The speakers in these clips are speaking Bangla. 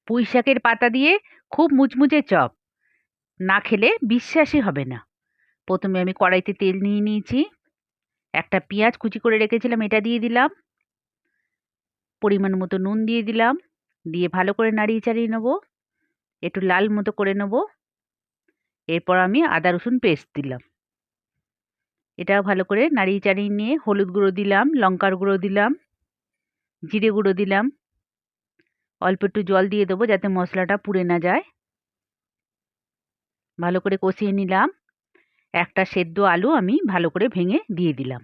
পুঁই শাকের পাতা দিয়ে খুব মুচমুচে চপ না খেলে বিশ্বাসই হবে না। প্রথমে আমি কড়াইতে তেল নিয়ে নিয়েছি, একটা পেঁয়াজ কুচি করে রেখেছিলাম এটা দিয়ে দিলাম, পরিমাণ মতো নুন দিয়ে দিলাম, দিয়ে ভালো করে নাড়িয়ে চাড়িয়ে নেবো, একটু লাল মতো করে নেব। এরপর আমি আদা রসুন পেস্ট দিলাম, এটাও ভালো করে নাড়িয়ে চাড়িয়ে নিয়ে হলুদ গুঁড়ো দিলাম, লঙ্কার গুঁড়ো দিলাম, জিরে গুঁড়ো দিলাম, অল্প একটু জল দিয়ে দেবো যাতে মশলাটা পুড়ে না যায়। ভালো করে কষিয়ে নিলাম। একটা সেদ্ধ আলু আমি ভালো করে ভেঙে দিয়ে দিলাম,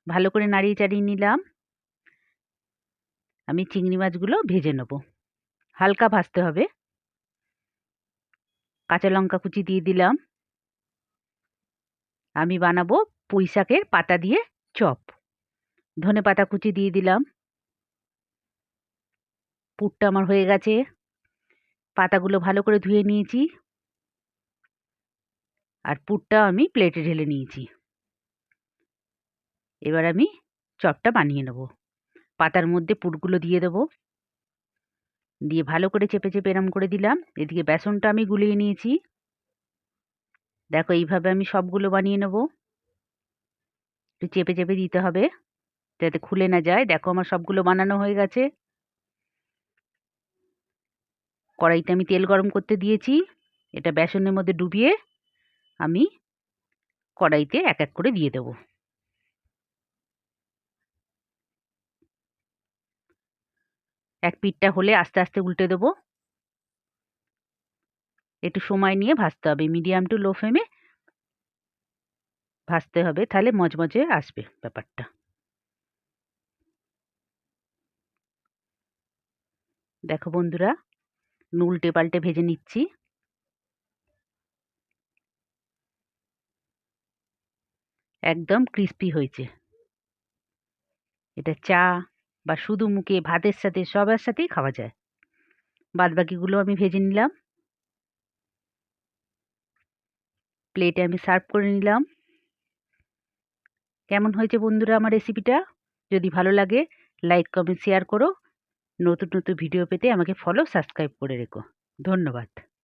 ভালো করে নাড়িয়ে চাড়িয়ে নিলাম। আমি চিংড়ি মাছগুলো ভেজে নেব, হালকা ভাজতে হবে। কাঁচা লঙ্কা কুচি দিয়ে দিলাম। আমি বানাবো পুঁই শাকের পাতা দিয়ে চপ। ধনে পাতা কুচি দিয়ে দিলাম। পুরটা আমার হয়ে গেছে, পাতাগুলো ভালো করে ধুয়ে নিয়েছি, আর পুরটা আমি প্লেটে ঢেলে নিয়েছি। এবার আমি চপটা বানিয়ে নেব। পাতার মধ্যে পুরগুলো দিয়ে দেবো, দিয়ে ভালো করে চেপে চেপে এরম করে দিলাম। এদিকে বেসনটা আমি গুলিয়ে নিয়েছি। দেখো এইভাবে আমি সবগুলো বানিয়ে নেব। একটু চেপে চেপে দিতে হবে যাতে খুলে না যায়। দেখো আমার সবগুলো বানানো হয়ে গেছে। কড়াইতে আমি তেল গরম করতে দিয়েছি, এটা বেসনের মধ্যে ডুবিয়ে আমি কড়াইতে এক এক করে দিয়ে দেবো। এক পিঠটা হলে আস্তে আস্তে উল্টে দেবো। একটু সময় নিয়ে ভাজতে হবে, মিডিয়াম টু লো ফ্লেমে ভাজতে হবে, তাহলে মজমজে আসবে ব্যাপারটা। দেখো বন্ধুরা, আমি উল্টে পাল্টে ভেজে নিচ্ছি। একদম ক্রিস্পি হয়েছে। এটা চা বা শুধু মুখে ভাতের সাথে সবার সাথেই খাওয়া যায়। বাদবাকিগুলো আমি ভেজে নিলাম, প্লেটে আমি সার্ভ করে নিলাম। কেমন হয়েছে বন্ধুরা আমার রেসিপিটা? যদি ভালো লাগে লাইক কমেন্ট শেয়ার করো। নতুন নতুন ভিডিও পেতে আমাকে ফলো সাবস্ক্রাইব করে রেখো। ধন্যবাদ।